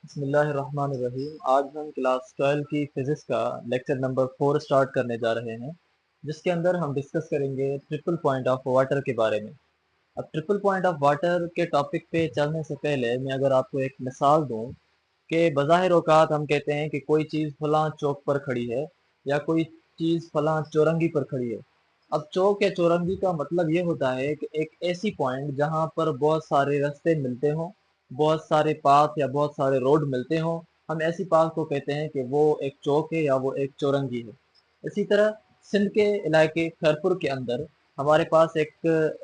बिस्मिल्लाहिर्रहमानिर्रहीम। आज हम क्लास 12 की फिज़िक्स का लेक्चर नंबर 4 स्टार्ट करने जा रहे हैं, जिसके अंदर हम डिस्कस करेंगे ट्रिपल पॉइंट ऑफ वाटर के बारे में। अब ट्रिपल पॉइंट ऑफ वाटर के टॉपिक पे चलने से पहले मैं अगर आपको एक मिसाल दूं कि बज़ाहिर औक़ात हम कहते हैं कि कोई चीज़ फलां चौक पर खड़ी है या कोई चीज़ फलां चौरंगी पर खड़ी है। अब चौक या चौरंगी का मतलब ये होता है कि एक ऐसी पॉइंट जहाँ पर बहुत सारे रास्ते मिलते हों, बहुत सारे पाथ या बहुत सारे रोड मिलते हों, हम ऐसी पाथ को कहते हैं कि वो एक चौक है या वो एक चौरंगी है। इसी तरह सिंध के इलाके खैरपुर के अंदर हमारे पास एक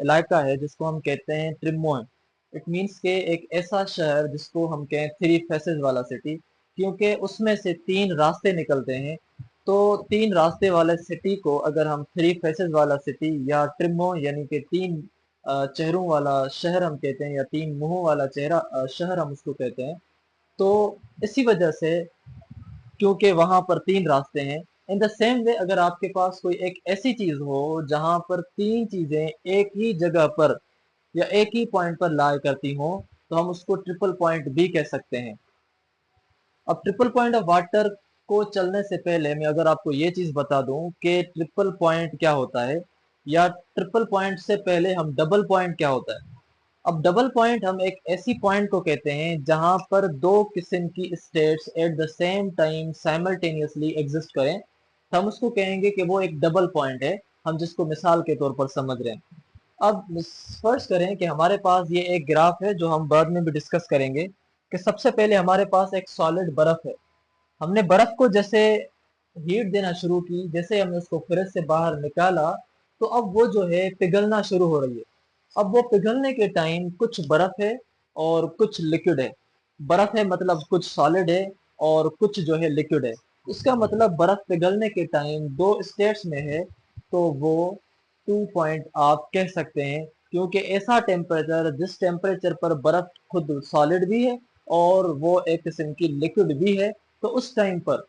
इलाका है जिसको हम कहते हैं ट्रिमोय। इट मीन्स के एक ऐसा शहर जिसको हम कहें थ्री फेसेस वाला सिटी, क्योंकि उसमें से तीन रास्ते निकलते हैं। तो तीन रास्ते वाले सिटी को अगर हम थ्री फेसेस वाला सिटी या ट्रिमो यानी कि तीन चेहरों वाला शहर हम कहते हैं, या तीन मुंहों वाला शहर हम उसको कहते हैं। तो इसी वजह से, क्योंकि वहां पर तीन रास्ते हैं, इन द सेम वे अगर आपके पास कोई एक ऐसी चीज हो जहां पर तीन चीजें एक ही जगह पर या एक ही पॉइंट पर लाई करती हो, तो हम उसको ट्रिपल पॉइंट भी कह सकते हैं। अब ट्रिपल पॉइंट ऑफ वाटर को चलने से पहले मैं अगर आपको ये चीज बता दूं कि ट्रिपल पॉइंट क्या होता है, या ट्रिपल पॉइंट से पहले हम डबल पॉइंट क्या होता है। अब डबल पॉइंट हम एक ऐसी पॉइंट को कहते हैं जहां पर दो किस्म की states at the same time simultaneously exist करें, तो हम उसको कहेंगे कि वो एक डबल पॉइंट है, हम जिसको मिसाल के तौर पर समझ रहे हैं। अब फर्ज करें कि हमारे पास ये एक ग्राफ है जो हम बाद में भी डिस्कस करेंगे, कि सबसे पहले हमारे पास एक सॉलिड बर्फ है। हमने बर्फ को जैसे हीट देना शुरू की, जैसे हमने उसको फ्रिज से बाहर निकाला, तो अब वो जो है पिघलना शुरू हो रही है। अब वो पिघलने के टाइम कुछ बर्फ है और कुछ लिक्विड है। बर्फ है मतलब कुछ सॉलिड है, और कुछ जो है लिक्विड है। इसका मतलब बर्फ पिघलने के टाइम दो स्टेट्स में है, तो वो 2 पॉइंट आप कह सकते हैं, क्योंकि ऐसा टेम्परेचर जिस टेम्परेचर पर बर्फ खुद सॉलिड भी है और वो एक किस्म की लिक्विड भी है, तो उस टाइम पर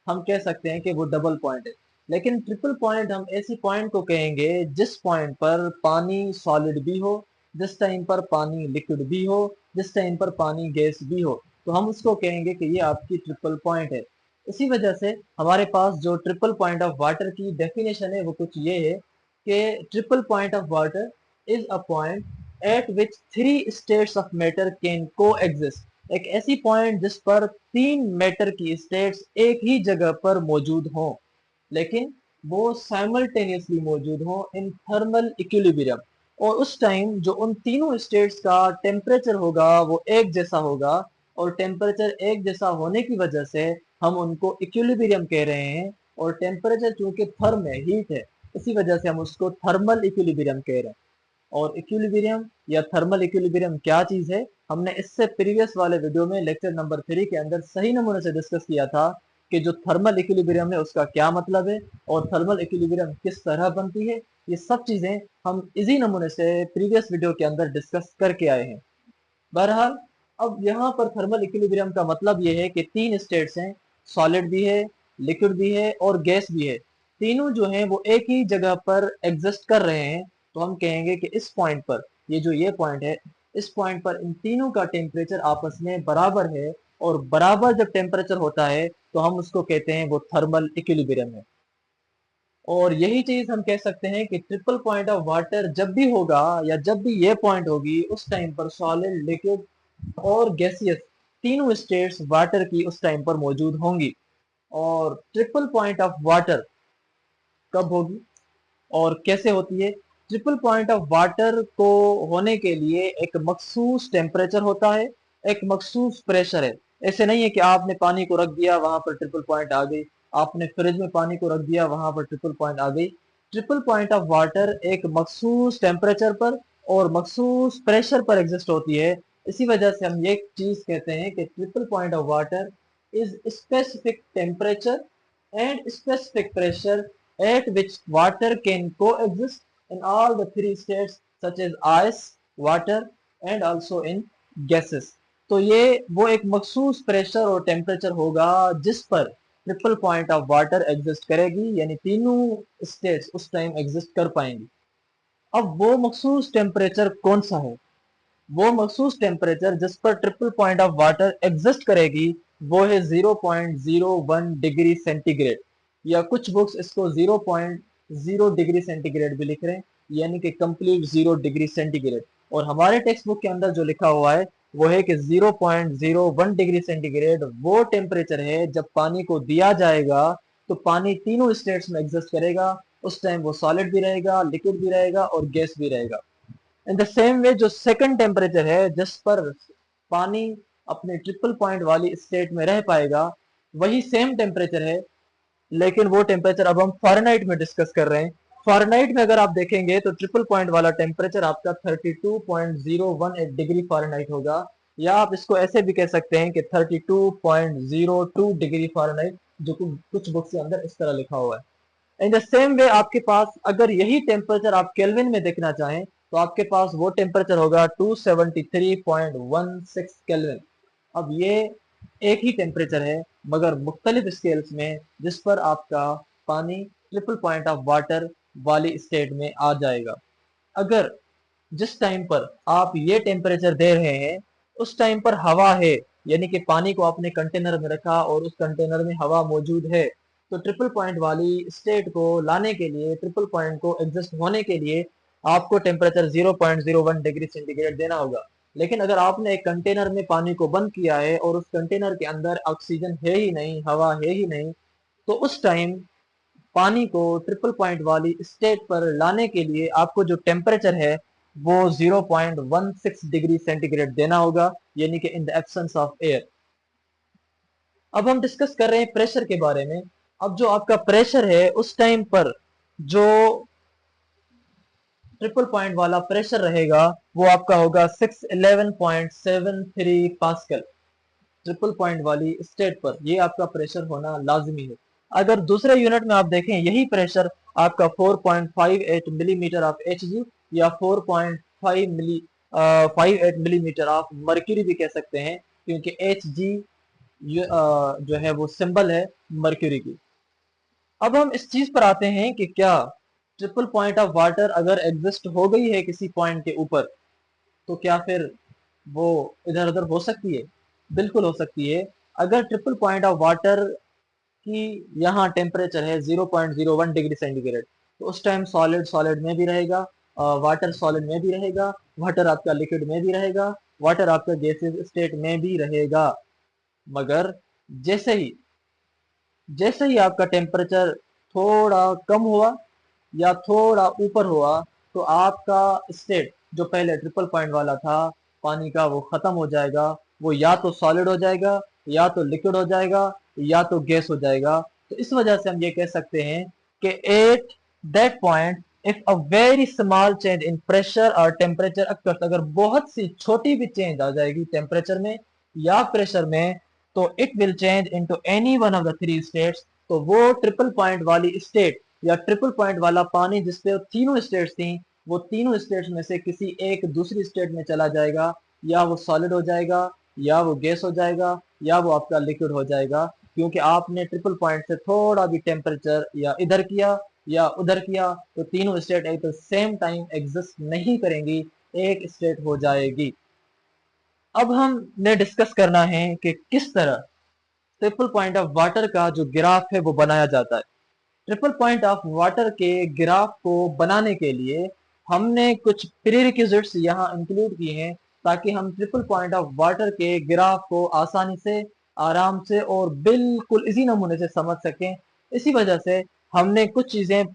हम कह सकते हैं कि वो डबल पॉइंट है। लेकिन ट्रिपल पॉइंट हम ऐसी पॉइंट को कहेंगे जिस पॉइंट पर पानी सॉलिड भी हो, जिस टाइम पर पानी लिक्विड भी हो, जिस टाइम पर पानी गैस भी हो, तो हम उसको कहेंगे कि ये आपकी ट्रिपल पॉइंट है। इसी वजह से हमारे पास जो ट्रिपल पॉइंट ऑफ वाटर की डेफिनेशन है वो कुछ ये है कि triple point of water is a point eight which three states of matter can को एग्जिस्ट। एक ऐसी पॉइंट जिस पर तीन मैटर की स्टेट्स एक ही जगह पर मौजूद हों, लेकिन वो साइमल्टेनियसली मौजूद हों इन थर्मल इक्विलिब्रियम। और उस टाइम जो उन तीनों स्टेट्स का टेम्परेचर होगा वो एक जैसा होगा, और टेम्परेचर एक जैसा होने की वजह से हम उनको इक्विलिब्रियम कह रहे हैं। और टेम्परेचर चूंकि थर्म है, हीट है, इसी वजह से हम उसको थर्मल इक्विलिब्रियम कह रहे हैं। और इक्विलिब्रियम या थर्मल इक्विलिब्रियम क्या चीज है, हमने इससे प्रीवियस वाले वीडियो में लेक्चर नंबर 3 के अंदर सही नमूने से डिस्कस किया था कि जो थर्मल इक्विलिब्रियम है उसका क्या मतलब है और थर्मल इक्विलिब्रियम किस तरह बनती है। ये सब चीजें हम इजी नमूने से प्रीवियस वीडियो के अंदर डिस्कस करके आए हैं। बहरहाल, अब यहाँ पर थर्मल इक्विलिब्रियम का मतलब ये है कि तीन स्टेट्स हैं, सॉलिड भी है, लिक्विड भी है और गैस भी है। तीनों जो हैं वो एक ही जगह पर एग्जिस्ट कर रहे हैं। तो हम कहेंगे कि इस पॉइंट पर, ये पॉइंट है, इस पॉइंट पर इन तीनों का टेम्परेचर आपस में बराबर है। और बराबर जब टेम्परेचर होता है तो हम उसको कहते हैं वो थर्मल इक्विलिब्रियम है। और यही चीज हम कह सकते हैं कि ट्रिपल पॉइंट ऑफ वाटर जब भी होगा या जब भी ये पॉइंट होगी, उस टाइम पर सॉलिड, लिक्विड और गैसियस तीनों स्टेट्स वाटर की उस टाइम पर मौजूद होंगी। और ट्रिपल पॉइंट ऑफ वाटर कब होगी और कैसे होती है? ट्रिपल पॉइंट ऑफ वाटर को होने के लिए एक मखसूस टेम्परेचर होता है, एक मखसूस प्रेशर है। ऐसे नहीं है कि आपने पानी को रख दिया वहां पर ट्रिपल पॉइंट आ गई, आपने फ्रिज में पानी को रख दिया वहां पर ट्रिपल पॉइंट आ गई। ट्रिपल पॉइंट ऑफ वाटर एक मखसूस टेम्परेचर पर और मखसूस प्रेशर पर एग्जिस्ट होती है। इसी वजह से हम ये चीज कहते हैं कि triple point of water is specific temperature and specific pressure at which water can coexist in all the three states such as ice, water and also in gases। तो ये वो एक मखसूस प्रेशर और टेम्परेचर होगा जिस पर triple point of water exist करेगी, यानी तीनों स्टेट्स उस टाइम एग्जिस्ट कर पाएंगी। अब वो मखसूस टेम्परेचर कौन सा है? वो मखसूस टेम्परेचर जिस पर triple point of water exist करेगी वो है 0.01 डिग्री सेंटीग्रेड, या कुछ बुक्स इसको 0.0 डिग्री सेंटीग्रेड भी लिख रहे हैं, यानी कि कंप्लीट 0 डिग्री सेंटीग्रेड। और हमारे टेक्स्ट बुक के अंदर जो लिखा हुआ है वो है कि 0.01 डिग्री सेंटीग्रेड वो टेम्परेचर है जब पानी को दिया जाएगा तो पानी तीनों स्टेट्स में एग्जिस्ट करेगा। उस टाइम वो सॉलिड भी रहेगा, लिक्विड भी रहेगा और गैस भी रहेगा। इन द सेम वे जो सेकंड टेम्परेचर है जिस पर पानी अपने ट्रिपल पॉइंट वाली स्टेट में रह पाएगा, वही सेम टेम्परेचर है, लेकिन वो टेम्परेचर अब हम फ़ारेनहाइट में डिस्कस कर रहे हैं। फ़ारेनहाइट में अगर आप देखेंगे तो ट्रिपल पॉइंट वाला टेम्परेचर आपका 32.018 डिग्री फ़ारेनहाइट होगा, या आप इसको ऐसे भी कह सकते हैं कि 32.02 डिग्री फ़ारेनहाइट, जो कुछ बुक्स के अंदर इस तरह लिखा हुआ है। इन द सेम वे आपके पास अगर यही टेम्परेचर आप केल्विन में देखना चाहें तो आपके पास वो टेम्परेचर होगा 273.16 केल्विन। अब ये एक ही टेम्परेचर है मगर मुख्तलिफ स्केल्स में, जिस पर आपका पानी ट्रिपल पॉइंट ऑफ वाटर वाली स्टेट में आ जाएगा। अगर जिस टाइम पर आप ये टेम्परेचर दे रहे हैं उस टाइम पर हवा है, यानी कि पानी को आपने कंटेनर में रखा और उस कंटेनर में हवा मौजूद है, तो ट्रिपल पॉइंट वाली स्टेट को लाने के लिए, ट्रिपल पॉइंट को एग्जिस्ट होने के लिए आपको टेम्परेचर 0.01 डिग्री सेंटीग्रेड देना होगा। लेकिन अगर आपने एक कंटेनर में पानी को बंद किया है और उस कंटेनर के अंदर ऑक्सीजन है ही नहीं, हवा है ही नहीं, तो उस टाइम पानी को ट्रिपल पॉइंट वाली स्टेट पर लाने के लिए आपको जो टेम्परेचर है वो 0.16 डिग्री सेंटीग्रेड देना होगा, यानी कि in the absence of air. अब हम डिस्कस कर रहे हैं प्रेशर के बारे में। अब जो आपका प्रेशर है उस टाइम पर जो ट्रिपल पॉइंट वाला प्रेशर रहेगा वो आपका होगा 611.73 पास्कल। ट्रिपल पॉइंट वाली स्टेट पर ये आपका प्रेशर होना लाजमी है। अगर दूसरे यूनिट में आप देखें यही प्रेशर आपका 4.58 मिलीमीटर ऑफ एच जी, या 4.5 मिली 58 मिलीमीटर ऑफ मर्क्यूरी भी कह सकते हैं, क्योंकि एच जी जो है वो सिंबल है मर्क्यूरी की। अब हम इस चीज पर आते हैं कि क्या ट्रिपल पॉइंट ऑफ वाटर अगर एग्जिस्ट हो गई है किसी पॉइंट के ऊपर तो क्या फिर वो इधर उधर हो सकती है? बिल्कुल हो सकती है। अगर ट्रिपल पॉइंट ऑफ वाटर की यहाँ टेम्परेचर है 0.01 डिग्री सेंटीग्रेड, तो उस टाइम सॉलिड सॉलिड में भी रहेगा, वाटर सॉलिड में भी रहेगा, वाटर आपका लिक्विड में भी रहेगा, वाटर आपका गैसेस स्टेट में भी रहेगा। मगर जैसे ही जैसे ही आपका टेम्परेचर थोड़ा कम हुआ या थोड़ा ऊपर हुआ तो आपका स्टेट जो पहले ट्रिपल पॉइंट वाला था पानी का वो खत्म हो जाएगा। वो या तो सॉलिड हो जाएगा, या तो लिक्विड हो जाएगा, या तो गैस हो जाएगा। तो इस वजह से हम ये कह सकते हैं कि at that point if a very small change in pressure और टेम्परेचर अकर्स, अगर बहुत सी छोटी भी चेंज आ जाएगी टेम्परेचर में या प्रेशर में, तो it will change into any one of the three states. तो वो ट्रिपल पॉइंट वाली स्टेट या ट्रिपल पॉइंट वाला पानी जिसपे तीनों स्टेट्स थी, वो तीनों स्टेट्स में से किसी एक दूसरी स्टेट में चला जाएगा। या वो सॉलिड हो जाएगा, या वो गैस हो जाएगा, या वो आपका लिक्विड हो जाएगा, क्योंकि आपने ट्रिपल पॉइंट से थोड़ा भी टेम्परेचर या इधर किया या उधर किया तो तीनों state at the same time exist नहीं करेंगी, एक स्टेट हो जाएगी। अब हमने डिस्कस करना है कि किस तरह ट्रिपल पॉइंट ऑफ वाटर का जो ग्राफ है वो बनाया जाता है। ट्रिपल पॉइंट ऑफ वाटर के ग्राफ को बनाने के लिए हमने कुछ प्रीरिक्विजिट्स यहाँ इंक्लूड किए हैं ताकि हम ट्रिपल पॉइंट ऑफ वाटर के ग्राफ को आसानी से, आराम से और बिल्कुल इसी नमूने से समझ सकें। इसी वजह से हमने कुछ चीजें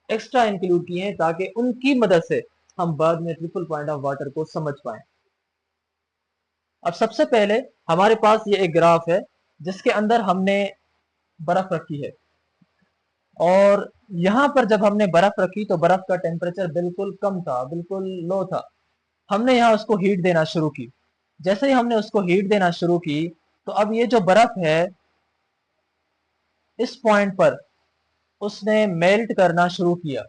एक्स्ट्रा इंक्लूड की हैं ताकि उनकी मदद से हम बाद में ट्रिपल पॉइंट ऑफ वाटर को समझ पाए। अब सबसे पहले हमारे पास ये एक ग्राफ है जिसके अंदर हमने बर्फ रखी है, और यहाँ पर जब हमने बर्फ रखी तो बर्फ का टेम्परेचर बिल्कुल कम था, बिल्कुल लो था। हमने यहाँ उसको हीट देना शुरू की। जैसे ही हमने उसको हीट देना शुरू की तो अब ये जो बर्फ है इस पॉइंट पर उसने मेल्ट करना शुरू किया।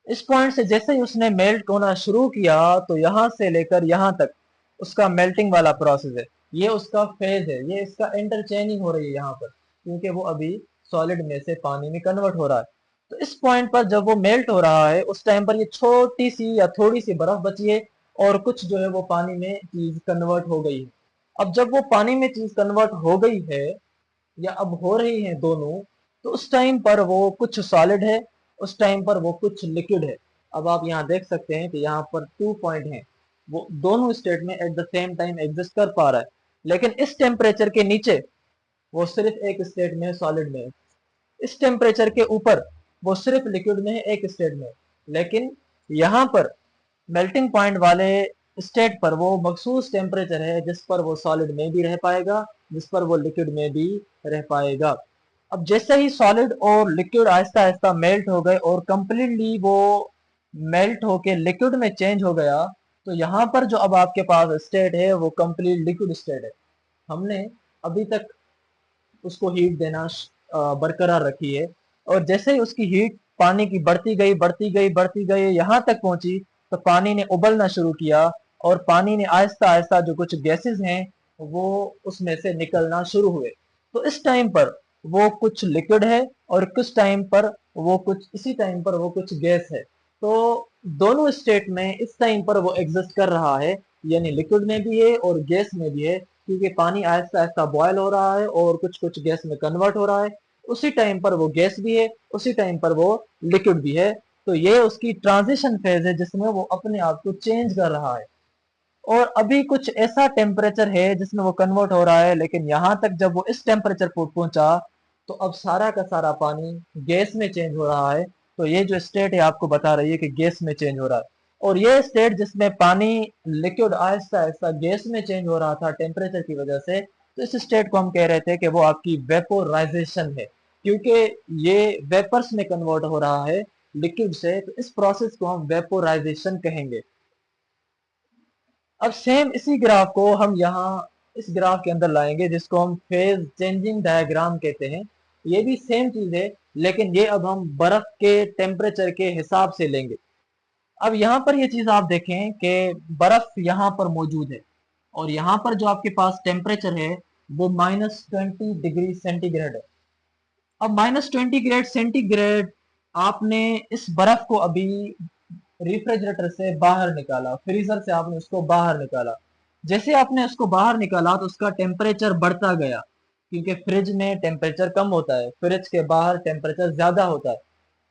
इस पॉइंट से जैसे ही उसने मेल्ट होना शुरू किया तो यहाँ से लेकर यहाँ तक उसका मेल्टिंग वाला प्रोसेस है, ये उसका फेज है, ये इसका इंटरचेंजिंग हो रही है यहाँ पर, क्योंकि वो अभी सॉलिड में से पानी में कन्वर्ट हो रहा है। तो इस पॉइंट पर जब वो मेल्ट हो रहा है उस टाइम पर ये छोटी सी या थोड़ी सी बर्फ बची है, और कुछ जो है वो पानी में चीज कन्वर्ट हो गई है। अब जब वो पानी में चीज कन्वर्ट हो गई है या अब हो रही है दोनों, तो उस टाइम पर वो कुछ सॉलिड है, उस टाइम पर वो कुछ लिक्विड है। अब आप यहाँ देख सकते हैं कि यहाँ पर 2 पॉइंट हैं, वो दोनों स्टेट में at the same time exist कर पा रहा है, लेकिन इस टेम्परेचर के नीचे वो सिर्फ एक स्टेट में है, सॉलिड में है। इस टेम्परेचर के ऊपर वो सिर्फ लिक्विड में है, एक स्टेट में है। लेकिन यहाँ पर मेल्टिंग पॉइंट वाले स्टेट पर वो मखसूस टेम्परेचर है जिस पर वो सॉलिड में भी रह पाएगा, जिस पर वो लिक्विड में भी रह पाएगा। अब जैसे ही सॉलिड और लिक्विड आहिस्ता आहिस्ता मेल्ट हो गए और कंप्लीटली वो मेल्ट होके लिक्विड में चेंज हो गया, तो यहाँ पर जो अब आपके पास स्टेट है वो कंप्लीट लिक्विड स्टेट है। हमने अभी तक उसको हीट देना बरकरार रखी है, और जैसे ही उसकी हीट पानी की बढ़ती गई बढ़ती गई बढ़ती गई यहाँ तक पहुंची, तो पानी ने उबलना शुरू किया और पानी ने आहिस्ता आहिस्ता जो कुछ गैसेस हैं वो उसमें से निकलना शुरू हुए। तो इस टाइम पर वो कुछ लिक्विड है और कुछ टाइम पर वो कुछ इसी टाइम पर वो कुछ गैस है। तो दोनों स्टेट में इस टाइम पर वो एग्जिस्ट कर रहा है, यानी लिक्विड में भी है और गैस में भी है, क्योंकि पानी आहिस्ता आहिस्ता बॉयल हो रहा है और कुछ कुछ गैस में कन्वर्ट हो रहा है। उसी टाइम पर वो गैस भी है, उसी टाइम पर वो लिक्विड भी है। तो ये उसकी ट्रांजिशन फेज है जिसमें वो अपने आप को चेंज कर रहा है। और अभी कुछ ऐसा टेम्परेचर है जिसमें वो कन्वर्ट हो रहा है, लेकिन यहाँ तक जब वो इस टेम्परेचर पर पहुंचा, तो अब सारा का सारा पानी गैस में चेंज हो रहा है। तो ये जो स्टेट है आपको बता रही है कि गैस में चेंज हो रहा है। और ये स्टेट जिसमें पानी लिक्विड आहिस्ता आहिस्ता गैस में चेंज हो रहा था टेम्परेचर की वजह से, तो इस स्टेट को हम कह रहे थे कि वो आपकी वेपोराइजेशन है, क्योंकि ये वेपर्स में कन्वर्ट हो रहा है लिक्विड से। तो इस प्रोसेस को हम वेपोराइजेशन कहेंगे। अब सेम इसी ग्राफ को हम यहाँ इस ग्राफ के अंदर लाएंगे जिसको हम फेज चेंजिंग डायग्राम कहते हैं। ये भी सेम चीज है, लेकिन ये अब हम बर्फ के टेम्परेचर के हिसाब से लेंगे। अब यहाँ पर ये चीज आप देखें कि बर्फ यहाँ पर मौजूद है और यहाँ पर जो आपके पास टेम्परेचर है वो -20 डिग्री सेंटीग्रेड है। अब -20 ग्रेड सेंटीग्रेड आपने इस बर्फ को अभी रेफ्रिजरेटर से बाहर निकाला, फ्रीजर से आपने उसको बाहर निकाला। जैसे आपने उसको बाहर निकाला तो उसका टेम्परेचर बढ़ता गया, क्योंकि फ्रिज में टेम्परेचर कम होता है, फ्रिज के बाहर टेम्परेचर ज्यादा होता है।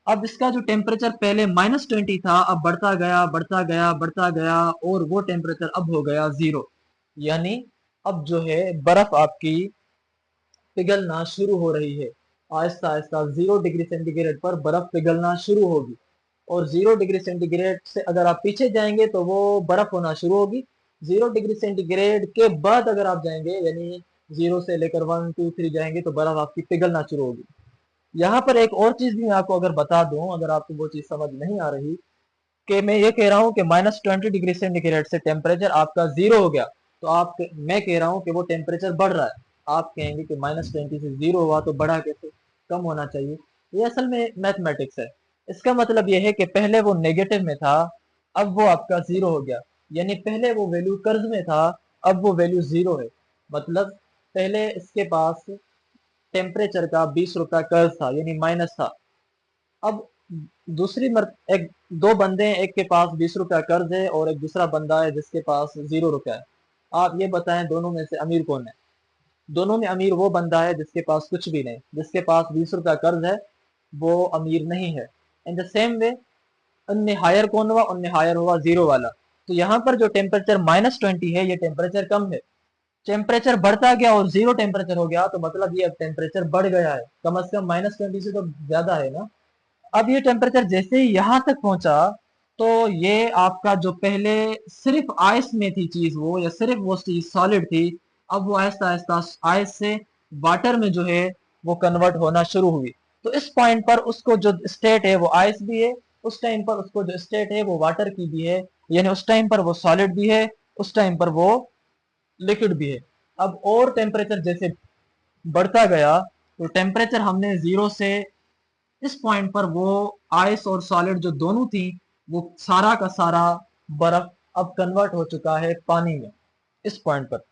अब इसका जो टेम्परेचर पहले -20 था, अब बढ़ता गया बढ़ता गया बढ़ता गया और वो टेम्परेचर अब हो गया 0। यानी अब जो है बर्फ आपकी पिघलना शुरू हो रही है। आहिस्ता आहिस्ता 0 डिग्री सेंटीग्रेड पर बर्फ पिघलना शुरू होगी, और 0 डिग्री सेंटीग्रेड से अगर आप पीछे जाएंगे तो वो बर्फ होना शुरू होगी। 0 डिग्री सेंटीग्रेड के बाद अगर आप जाएंगे, यानी 0 से लेकर 1 2 3 जाएंगे, तो बर्फ आपकी पिघलना शुरू होगी। यहाँ पर एक और चीज भी मैं आपको अगर बता दूं, अगर आपको वो चीज समझ नहीं आ रही, कि मैं ये कह रहा हूँ कि -20 डिग्री सेंटीग्रेड से टेम्परेचर आपका 0 हो गया, तो आप मैं कह रहा हूँ कि वो टेम्परेचर बढ़ रहा है। आप कहेंगे कि -20 से 0 हुआ तो बढ़ा कैसे, कम होना चाहिए। ये असल में मैथमेटिक्स है। इसका मतलब ये है कि पहले वो नेगेटिव में था, अब वो आपका 0 हो गया। यानी पहले वो वैल्यू कर्ज में था, अब वो वैल्यू 0 है। मतलब पहले इसके पास टेम्परेचर का 20 रुपया कर्ज था, यानी माइनस था। अब एक दो बंदे हैं, एक के पास 20 रुपया कर्ज है और एक दूसरा बंदा है जिसके पास 0 रुपया है। आप ये बताएं दोनों में से अमीर कौन है? दोनों में अमीर वो बंदा है जिसके पास कुछ भी नहीं, जिसके पास 20 रुपया कर्ज है वो अमीर नहीं है। इन द सेम वे उनमें हायर कौन हुआ? उनमें हायर हुआ 0 वाला। तो यहाँ पर जो टेम्परेचर -20 है, ये टेम्परेचर कम है। टेम्परेचर बढ़ता गया और 0 टेम्परेचर हो गया, तो मतलब ये अब टेम्परेचर बढ़ गया है, कम से कम -20 से तो ज्यादा है ना। अब ये टेम्परेचर जैसे ही यहाँ तक पहुंचा, तो ये आपका जो पहले सिर्फ आइस में थी चीज वो, या सिर्फ वो चीज सॉलिड थी, अब वो आहिस्ता आहिस्ता आइस से वाटर में जो है वो कन्वर्ट होना शुरू हुई। तो इस पॉइंट पर उसको जो स्टेट है वो आइस भी है, उस टाइम पर उसको जो स्टेट है वो वाटर की भी है, यानी उस टाइम पर वो सॉलिड भी है, उस टाइम पर वो लिक्विड भी है। अब और टेम्परेचर जैसे बढ़ता गया, तो टेम्परेचर हमने 0 से इस पॉइंट पर वो आइस और सॉलिड जो दोनों थी, वो सारा का सारा बर्फ अब कन्वर्ट हो चुका है पानी में, इस पॉइंट पर।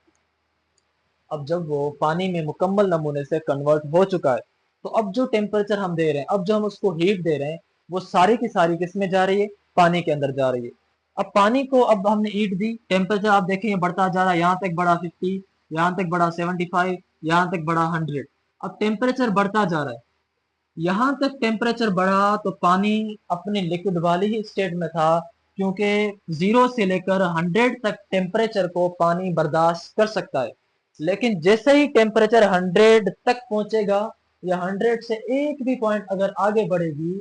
अब जब वो पानी में मुकम्मल नमूने से कन्वर्ट हो चुका है, तो अब जो टेम्परेचर हम दे रहे हैं, अब जो हम उसको हीट दे रहे हैं, वो सारी की सारी किस में जा रही है? पानी के अंदर जा रही है। अब पानी को अब हमने हीट दी, टेम्परेचर आप देखें बढ़ता जा रहा है, यहाँ तक बढ़ा 50, यहाँ तक बढ़ा 75, यहाँ तक बढ़ा 100। अब टेम्परेचर बढ़ता जा रहा है, यहाँ तक टेम्परेचर बढ़ा तो पानी अपने लिक्विड वाली ही स्टेट में था, क्योंकि 0 से लेकर 100 तक टेम्परेचर को पानी बर्दाश्त कर सकता है। लेकिन जैसे ही टेम्परेचर 100 तक पहुंचेगा या 100 से एक भी पॉइंट अगर आगे बढ़ेगी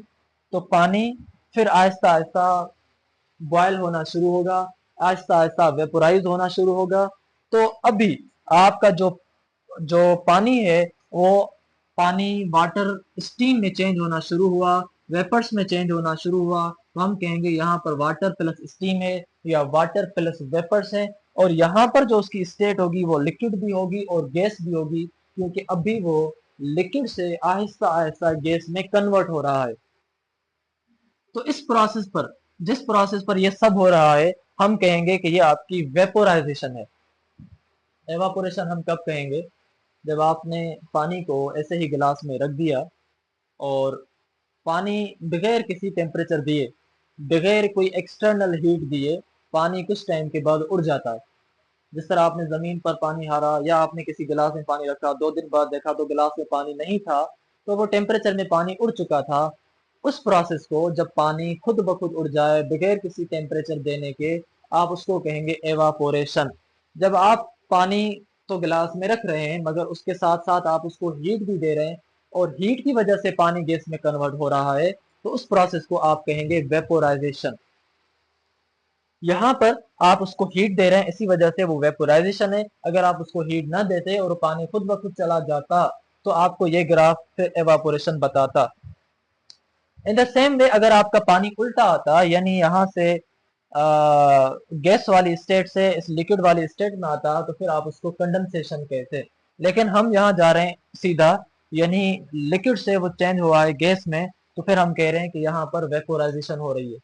तो पानी फिर आहिस्ता आहिस्ता बॉयल होना शुरू होगा, आहिस्ता आहिस्ता वेपोराइज होना शुरू होगा। तो अभी आपका जो जो पानी है वो पानी वाटर स्टीम में चेंज होना शुरू हुआ, वेपर्स में चेंज होना शुरू हुआ, तो हम कहेंगे यहाँ पर वाटर प्लस स्टीम है या वाटर प्लस वेपर्स है। और यहाँ पर जो उसकी स्टेट होगी वो लिक्विड भी होगी और गैस भी होगी, क्योंकि अभी वो लिक्विड से आहिस्ता आहिस्ता गैस में कन्वर्ट हो रहा है। तो इस प्रोसेस पर, जिस प्रोसेस पर ये सब हो रहा है, हम कहेंगे कि ये आपकी वेपोराइजेशन है। एवापोरेशन हम कब कहेंगे? जब आपने पानी को ऐसे ही गिलास में रख दिया और पानी बगैर किसी टेम्परेचर दिए, बगैर कोई एक्सटर्नल हीट दिए, पानी कुछ टाइम के बाद उड़ जाता है। जिस तरह आपने जमीन पर पानी हारा या आपने किसी गिलास में पानी रखा, 2 दिन बाद देखा तो गिलास में पानी नहीं था, तो वो टेम्परेचर में पानी उड़ चुका था। उस प्रोसेस को जब पानी खुद ब खुद उड़ जाए बगैर किसी टेम्परेचर देने के, आप उसको कहेंगे एवापोरेशन। जब आप पानी तो गिलास में रख रहे हैं मगर उसके साथ साथ आप उसको हीट भी दे रहे हैं और हीट की वजह से पानी गैस में कन्वर्ट हो रहा है, तो उस प्रोसेस को आप कहेंगे वेपोराइजेशन। यहाँ पर आप उसको हीट दे रहे हैं, इसी वजह से वो वेपोराइजेशन है। अगर आप उसको हीट ना देते और पानी खुद ब खुद चला जाता तो आपको ये ग्राफ फिर एवापोरेशन बताता। इन द सेम वे अगर आपका पानी उल्टा आता, यानी यहाँ से गैस वाली स्टेट से इस लिक्विड वाली स्टेट में आता, तो फिर आप उसको कंडेंसेशन कहते। लेकिन हम यहाँ जा रहे हैं सीधा, यानी लिक्विड से वो चेंज हुआ है गैस में, तो फिर हम कह रहे हैं कि यहाँ पर वेपोराइजेशन हो रही है।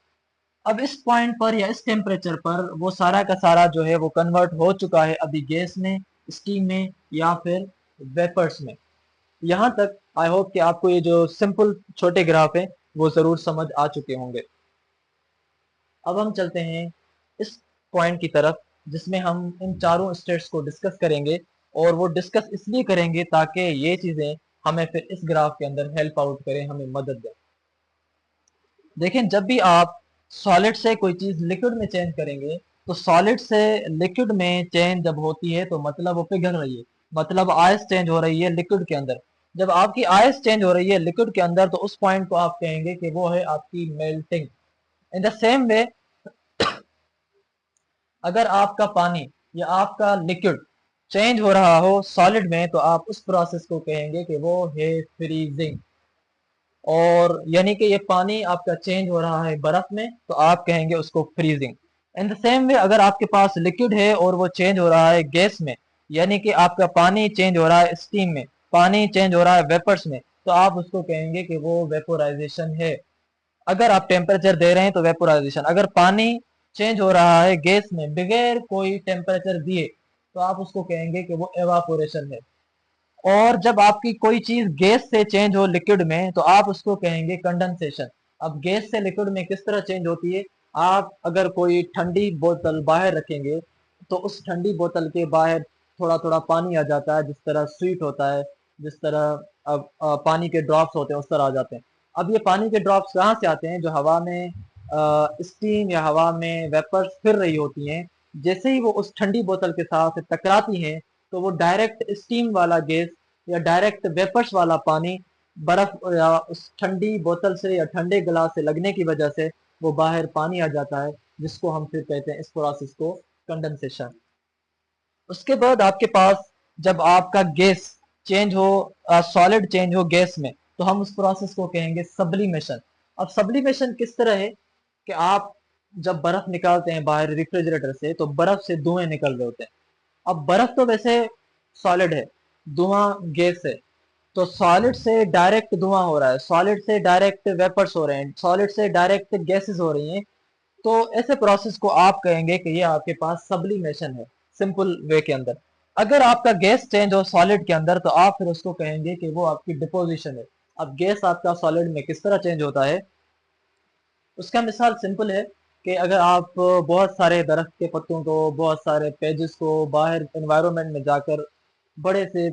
अब इस पॉइंट पर या इस टेम्परेचर पर वो सारा का सारा जो है वो कन्वर्ट हो चुका है अभी गैस में, स्टीम में या फिर वेपर्स में। यहाँ तक आई होप कि आपको ये जो सिंपल छोटे ग्राफ है वो जरूर समझ आ चुके होंगे। अब हम चलते हैं इस पॉइंट की तरफ जिसमें हम इन चारों स्टेट्स को डिस्कस करेंगे, और वो डिस्कस इसलिए करेंगे ताकि ये चीजें हमें फिर इस ग्राफ के अंदर हेल्प आउट करें, हमें मदद दें। देखें, जब भी आप सॉलिड से कोई चीज लिक्विड में चेंज करेंगे, तो सॉलिड से लिक्विड में चेंज जब होती है तो मतलब वो पिघल रही है, मतलब आइस चेंज हो रही है लिक्विड के अंदर। जब आपकी आइस चेंज हो रही है लिक्विड के अंदर, तो उस पॉइंट को आप कहेंगे कि वो है आपकी melting. In the same way अगर आपका पानी या आपका लिक्विड चेंज हो रहा हो सॉलिड में, तो आप उस प्रोसेस को कहेंगे कि वो है फ्रीजिंग। और यानी कि ये पानी आपका चेंज हो रहा है बर्फ में, तो आप कहेंगे उसको freezing. In the same way अगर आपके पास लिक्विड है और वो चेंज हो रहा है गैस में, यानी कि आपका पानी चेंज हो रहा है स्टीम में, पानी चेंज हो रहा है वेपर्स में, तो आप उसको कहेंगे कि वो वेपोराइजेशन है। अगर आप टेम्परेचर दे रहे हैं तो वेपोराइजेशन, अगर पानी चेंज हो रहा है गैस में बगैर कोई टेम्परेचर दिए, तो आप उसको कहेंगे कि वो एवापोरेशन है। और जब आपकी कोई चीज गैस से चेंज हो लिक्विड में, तो आप उसको कहेंगे कंडेंसेशन। अब गैस से लिक्विड में किस तरह चेंज होती है? आप अगर कोई ठंडी बोतल बाहर रखेंगे तो उस ठंडी बोतल के बाहर थोड़ा थोड़ा पानी आ जाता है, जिस तरह स्वीट होता है, जिस तरह अब पानी के ड्रॉप्स होते हैं उस तरह आ जाते हैं। अब ये पानी के ड्रॉप्स कहाँ से आते हैं? जो हवा में स्टीम या हवा में वेपर्स फिर रही होती हैं, जैसे ही वो उस ठंडी बोतल के साथ टकराती हैं, तो वो डायरेक्ट स्टीम वाला गैस या डायरेक्ट वेपर्स वाला पानी बर्फ या उस ठंडी बोतल से या ठंडे गिलास से लगने की वजह से वो बाहर पानी आ जाता है, जिसको हम फिर कहते हैं इस प्रोसेस को कंडेंसेशन। उसके बाद आपके पास जब आपका गैस चेंज हो, सॉलिड चेंज हो गैस में, तो हम उस प्रोसेस को कहेंगे सब्लिमेशन। अब सब्लिमेशन किस तरह है कि आप जब बर्फ निकालते हैं बाहर रेफ्रिजरेटर से, तो बर्फ से धुएं निकल रहे होते हैं। अब बर्फ तो वैसे सॉलिड है, धुआं गैस है, तो सॉलिड से डायरेक्ट धुआं हो रहा है, सॉलिड से डायरेक्ट वेपर्स हो रहे हैं, सॉलिड से डायरेक्ट गैसेस हो रही हैं। तो ऐसे प्रोसेस को आप कहेंगे कि ये आपके पास सब्लिमेशन है, सिंपल वे के अंदर। अगर आपका गैस चेंज हो सॉलिड के अंदर, तो आप फिर उसको कहेंगे कि वो आपकी डिपोजिशन है। अब गैस आपका सॉलिड में किस तरह चेंज होता है, उसका मिसाल सिंपल है। कि अगर आप बहुत सारे दरख्त के पत्तों को, बहुत सारे पेजेस को बाहर एनवायरनमेंट में जाकर बड़े से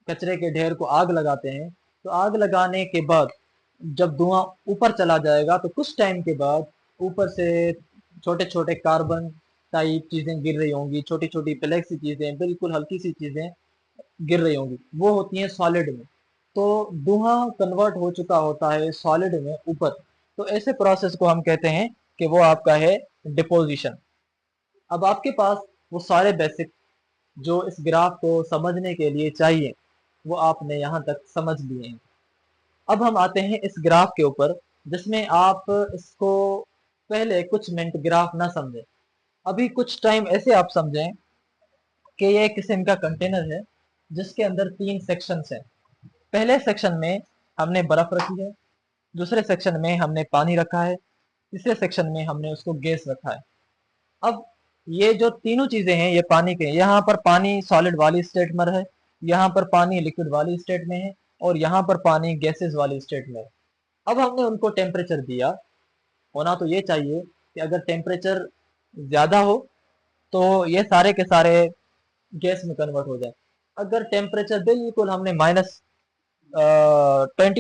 कचरे के ढेर को आग लगाते हैं, तो आग लगाने के बाद जब धुआं ऊपर चला जाएगा तो कुछ टाइम के बाद ऊपर से छोटे छोटे कार्बन टाइप चीजें गिर रही होंगी, छोटी छोटी ब्लैक सी चीजें, बिल्कुल हल्की सी चीजें गिर रही होंगी, वो होती हैं सॉलिड में। तो धुआं कन्वर्ट हो चुका होता है सॉलिड में ऊपर। तो ऐसे प्रोसेस को हम कहते हैं कि वो आपका है डिपोजिशन। अब आपके पास वो सारे बेसिक जो इस ग्राफ को समझने के लिए चाहिए वो आपने यहाँ तक समझ लिए हैं। अब हम आते हैं इस ग्राफ के ऊपर, जिसमें आप इसको पहले कुछ मिनट ग्राफ ना समझें, अभी कुछ टाइम ऐसे आप समझें कि ये एक किस्म का कंटेनर है जिसके अंदर 3 सेक्शंस हैं। पहले सेक्शन में हमने बर्फ रखी है, दूसरे सेक्शन में हमने पानी रखा है, तीसरे सेक्शन में हमने उसको गैस रखा है। अब ये जो तीनों चीजें हैं ये पानी के, यहाँ पर पानी सॉलिड वाली स्टेट में है, यहाँ पर पानी लिक्विड वाली स्टेट में है, और यहाँ पर पानी गैसेस वाली स्टेट में है। अब हमने उनको टेम्परेचर दिया। होना तो ये चाहिए कि अगर टेम्परेचर ज्यादा हो तो ये सारे के सारे गैस में कन्वर्ट हो जाए। अगर टेम्परेचर बिल्कुल हमने -20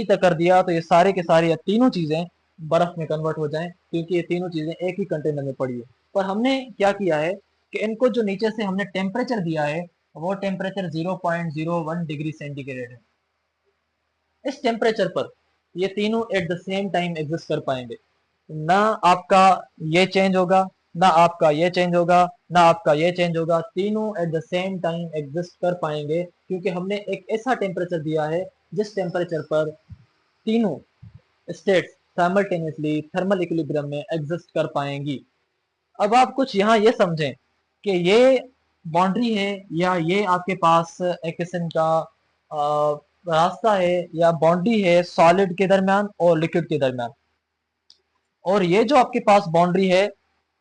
तक कर दिया तो ये सारे के सारे या तीनों चीजें बर्फ में कन्वर्ट हो जाएं, क्योंकि ये तीनों चीजें एक ही कंटेनर में पड़ी है। पर हमने क्या किया है कि इनको जो नीचे से हमने टेम्परेचर दिया है वो टेम्परेचर 0.01 डिग्री सेंटीग्रेड है। इस टेम्परेचर पर ये तीनों at the same time exist कर पाएंगे। ना आपका ये चेंज होगा, ना आपका ये चेंज होगा, ना आपका ये चेंज होगा, तीनों at the same time exist कर पाएंगे, क्योंकि हमने एक ऐसा टेम्परेचर दिया है जिस टेम्परेचर पर तीनों स्टेट्स साइमल्टेनियसली थर्मल इक्विलिब्रियम में एग्जिस्ट कर पाएंगी। अब आप कुछ यहाँ ये समझें कि ये बाउंड्री है या ये आपके पास एक किस्म का रास्ता है या बाउंड्री है सॉलिड के दरमियान और लिक्विड के दरमियान। और ये जो आपके पास बाउंड्री है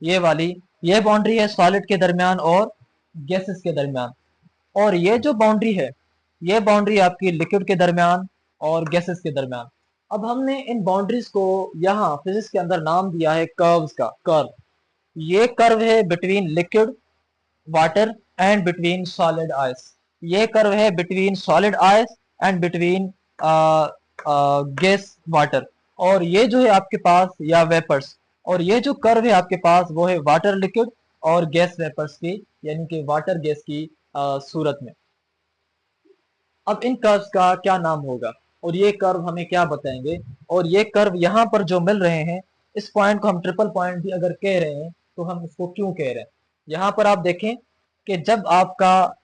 ये वाली, ये बाउंड्री है सॉलिड के दरमियान और गैसेस के दरमियान। और ये जो बाउंड्री है ये बाउंड्री आपकी लिक्विड के दरमियान और गैसेस के दरमियान। अब हमने इन बाउंड्रीज को यहाँ फिजिक्स के अंदर नाम दिया है कर्व्स का। कर्व, ये कर्व है between liquid water and between solid ice. ये कर्व है between solid ice and between gas water. और ये जो है आपके पास या वेपर्स, और ये जो कर्व है आपके पास वो है वाटर लिक्विड और गैस वेपर्स की, यानी कि वाटर गैस की सूरत में। अब इन कर्व्स का क्या नाम होगा और ये कर्व हमें क्या बताएंगे, और ये कर्व यहाँ पर जो मिल रहे हैं इस पॉइंट को हम ट्रिपल पॉइंट भी अगर कह रहे हैं तो हम इसको क्यों कह रहे हैं। यहाँ पर आप देखें कि जब आपका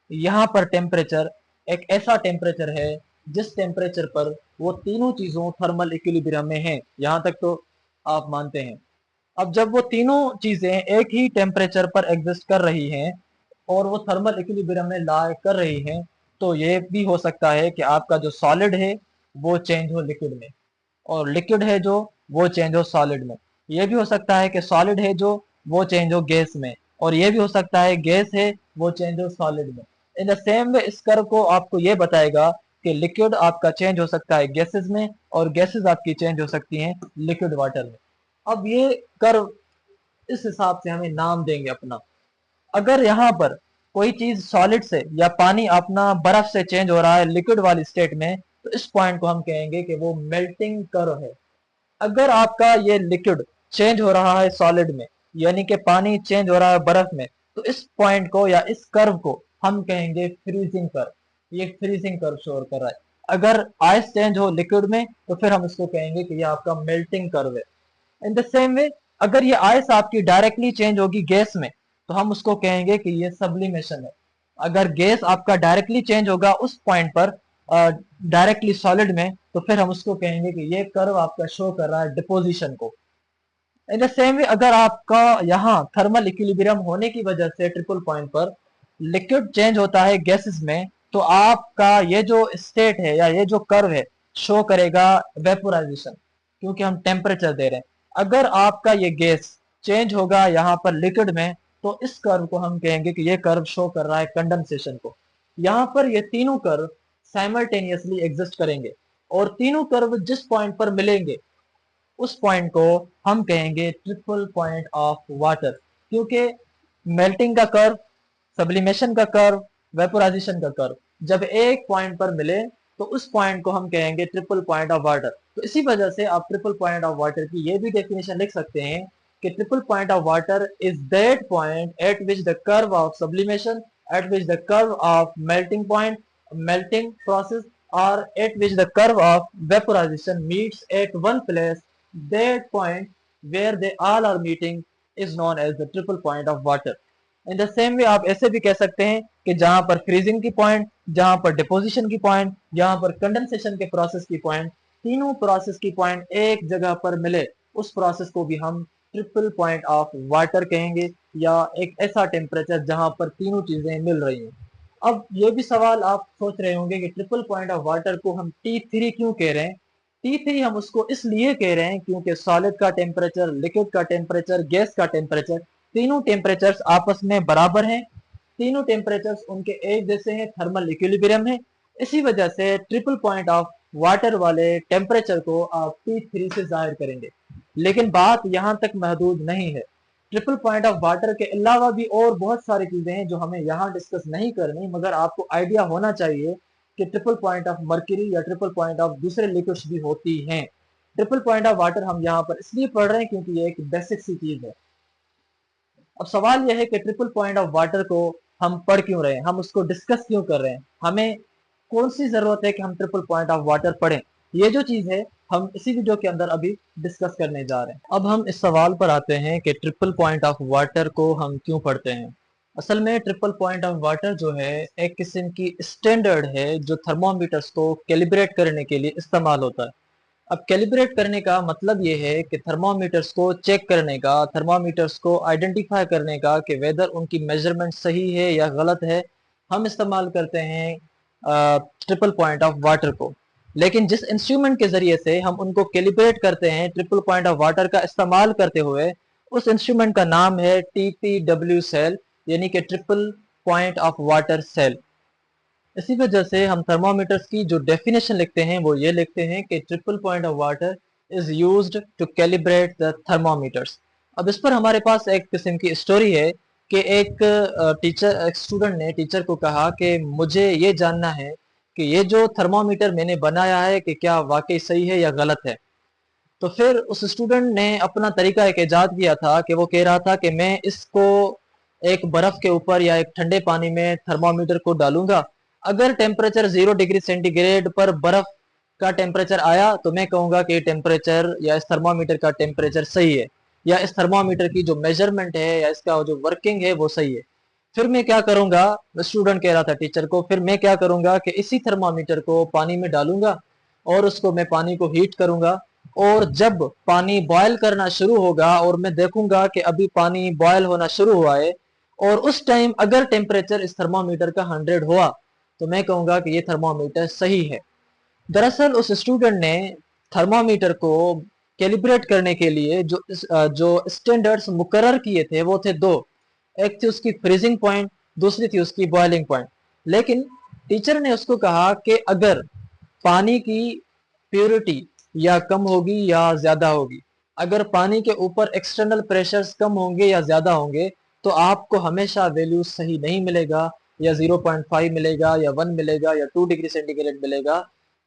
यहाँ पर टेम्परेचर एक ऐसा टेम्परेचर है जिस टेम्परेचर पर वो तीनों चीजों थर्मल इक्विलिब्रियम में है, यहाँ तक तो आप मानते हैं। अब जब वो तीनों चीजें एक ही टेम्परेचर पर एग्जिस्ट कर रही हैं और वो थर्मल इक्विलिब्रियम में ला कर रही हैं, तो ये भी हो सकता है कि आपका जो सॉलिड है वो चेंज हो लिक्विड में, और लिक्विड है जो वो चेंज हो सॉलिड में। ये भी हो सकता है कि सॉलिड है जो वो चेंज हो गैस में, और ये भी हो सकता है गैस है वो चेंज हो सॉलिड में। इन द सेम वे इस कर्व को आपको ये बताएगा कि लिक्विड आपका चेंज हो सकता है गैसेस में और गैसेस आपकी चेंज हो सकती हैं लिक्विड वाटर में। अब ये कर्व इस हिसाब से हमें नाम देंगे अपना। अगर यहाँ पर कोई चीज सॉलिड से या पानी अपना बर्फ से चेंज हो रहा है लिक्विड वाली स्टेट में, तो इस पॉइंट को हम कहेंगे कि वो मेल्टिंग कर्व है। अगर आपका ये लिक्विड चेंज हो रहा है सॉलिड में, यानी कि पानी चेंज हो रहा है बर्फ में, तो इस पॉइंट को या इस कर्व को हम कहेंगे फ्रीजिंग कर्व। ये फ्रीजिंग कर्व शो कर रहा है। अगर आइस चेंज हो लिक्विड में तो फिर हम इसको कहेंगे कि ये आपका मेल्टिंग कर्व है। इन द सेम वे अगर ये आइस आपकी डायरेक्टली चेंज होगी गैस में तो हम उसको कहेंगे कि ये सब्लिमेशन है। अगर गैस आपका डायरेक्टली चेंज होगा उस पॉइंट पर डायरेक्टली सॉलिड में, तो फिर हम उसको कहेंगे कि ये कर्व आपका शो कर रहा है डिपोजिशन को। इन द सेम वे अगर आपका यहाँ थर्मल इक्विलिब्रियम होने की वजह से ट्रिपल पॉइंट पर लिक्विड चेंज होता है गैसेस में, तो आपका ये जो स्टेट है या ये जो कर्व है शो करेगा वेपोराइजेशन, क्योंकि हम टेम्परेचर दे रहे हैं। अगर आपका ये गैस चेंज होगा यहाँ पर लिक्विड में, तो इस कर्व को हम कहेंगे कि ये कर्व शो कर रहा है कंडेंसेशन को। यहाँ पर ये तीनों कर्व साइमल्टेनियसली एग्जिस्ट करेंगे और तीनों कर्व जिस पॉइंट पर मिलेंगे उस पॉइंट को हम कहेंगे ट्रिपल पॉइंट ऑफ वाटर, क्योंकि मेल्टिंग का कर्व, सब्लिमेशन का कर्व, वेपोराइजेशन का कर्व जब एक पॉइंट पर मिले तो उस पॉइंट को हम कहेंगे ट्रिपल पॉइंट ऑफ वाटर। तो इसी वजह से आप ट्रिपल पॉइंट ऑफ वाटर की ये भी डेफिनेशन लिख सकते हैं कि triple point of water is that point eight which the curve of sublimation, at which the curve of melting process, or at which the curve of vaporization meets at one place. That point where they all are meeting is known as the triple point of water. In the same way आप ऐसे भी कह सकते हैं कि जहां पर freezing की पॉइंट, जहां पर डिपोजिशन की पॉइंट, जहां पर कंडेंसेशन के प्रोसेस की पॉइंट, तीनों प्रोसेस की पॉइंट एक जगह पर मिले, उस प्रोसेस को भी हम ट्रिपल पॉइंट ऑफ वाटर कहेंगे, या एक ऐसा टेम्परेचर जहां पर तीनों चीजें मिल रही हैं। अब ये भी सवाल आप सोच रहे होंगे कि ट्रिपल पॉइंट ऑफ वाटर को हम T3 क्यों कह रहे हैं। T3 हम उसको इसलिए कह रहे हैं क्योंकि सॉलिड का टेम्परेचर, लिक्विड का टेम्परेचर, गैस का टेम्परेचर, तीनों टेम्परेचर्स आपस में बराबर हैं, तीनों टेम्परेचर्स उनके एक जैसे हैं, थर्मल इक्विलिब्रियम है। इसी वजह से ट्रिपल पॉइंट ऑफ वाटर वाले टेम्परेचर को आप T3 से जाहिर करेंगे। लेकिन बात यहाँ तक महदूद नहीं है, ट्रिपल पॉइंट ऑफ वाटर के अलावा भी और बहुत सारी चीजें हैं जो हमें यहाँ डिस्कस नहीं करनी, मगर आपको आइडिया होना चाहिए कि ट्रिपल पॉइंट ऑफ मर्क्यूरी या ट्रिपल पॉइंट ऑफ दूसरे लिक्विड्स भी होती हैं। ट्रिपल पॉइंट ऑफ वाटर हम यहाँ पर इसलिए पढ़ रहे हैं क्योंकि ये एक बेसिक सी चीज है। अब सवाल यह है कि ट्रिपल पॉइंट ऑफ वाटर को हम पढ़ क्यों रहे हैं, हम उसको डिस्कस क्यों कर रहे हैं, हमें कौन सी जरूरत है कि हम ट्रिपल पॉइंट ऑफ वाटर पढ़ें। ये जो चीज है हम इसी वीडियो के अंदर अभी डिस्कस करने जा रहे हैं। अब हम इस सवाल पर आते हैं कि ट्रिपल पॉइंट ऑफ वाटर को हम क्यों पढ़ते हैं। असल में ट्रिपल पॉइंट ऑफ वाटर जो है एक किस्म की स्टैंडर्ड है जो थर्मोमीटर्स को कैलिब्रेट करने के लिए इस्तेमाल होता है। अब कैलिब्रेट करने का मतलब ये है कि थर्मोमीटर्स को चेक करने का, थर्मोमीटर्स को आइडेंटिफाई करने का कि वेदर उनकी मेजरमेंट सही है या गलत है, हम इस्तेमाल करते हैं ट्रिपल पॉइंट ऑफ वाटर को। लेकिन जिस इंस्ट्रूमेंट के जरिए से हम उनको कैलिब्रेट करते हैं ट्रिपल पॉइंट ऑफ वाटर का इस्तेमाल करते हुए, उस इंस्ट्रूमेंट का नाम है TPW सेल, यानी कि triple point of water cell. इसी वजह से हम थर्मोमीटर्स की जो डेफिनेशन लिखते हैं वो ये लिखते हैं कि triple point of water is used to calibrate the thermometers. अब इस पर हमारे पास एक किस्म की स्टोरी है कि एक स्टूडेंट ने टीचर को कहा कि मुझे ये जानना है कि ये जो थर्मोमीटर मैंने बनाया है कि क्या वाकई सही है या गलत है। तो फिर उस स्टूडेंट ने अपना तरीका एक ईजाद किया था कि वो कह रहा था कि मैं इसको एक बर्फ के ऊपर या एक ठंडे पानी में थर्मोमीटर को डालूंगा, अगर टेम्परेचर 0 डिग्री सेंटीग्रेड पर बर्फ का टेम्परेचर आया तो मैं कहूंगा कि टेम्परेचर या इस थर्मोमीटर का टेम्परेचर सही है, या इस थर्मोमीटर की जो मेजरमेंट है या इसका जो वर्किंग है वो सही है। फिर मैं क्या करूंगा, स्टूडेंट कह रहा था टीचर को, फिर मैं क्या करूंगा कि इसी थर्मोमीटर को पानी में डालूंगा और उसको मैं पानी को हीट करूंगा, और जब पानी बॉयल करना शुरू होगा और मैं देखूंगा कि अभी पानी बॉयल होना शुरू हुआ है, और उस टाइम अगर टेम्परेचर इस थर्मोमीटर का 100 हुआ तो मैं कहूंगा कि ये थर्मोमीटर सही है। दरअसल उस स्टूडेंट ने थर्मोमीटर को कैलिब्रेट करने के लिए जो स्टैंडर्ड्स मुकर्रर किए थे वो थे दो, एक थी उसकी फ्रीजिंग पॉइंट, दूसरी थी उसकी बॉइलिंग पॉइंट। लेकिन टीचर ने उसको कहा कि अगर पानी की प्योरिटी या कम होगी या ज्यादा होगी, अगर पानी के ऊपर एक्सटर्नल प्रेशर्स कम होंगे या ज्यादा होंगे, तो आपको हमेशा वैल्यू सही नहीं मिलेगा, या 0.5 मिलेगा या 1 मिलेगा या 2 डिग्री सेंटीग्रेड मिलेगा।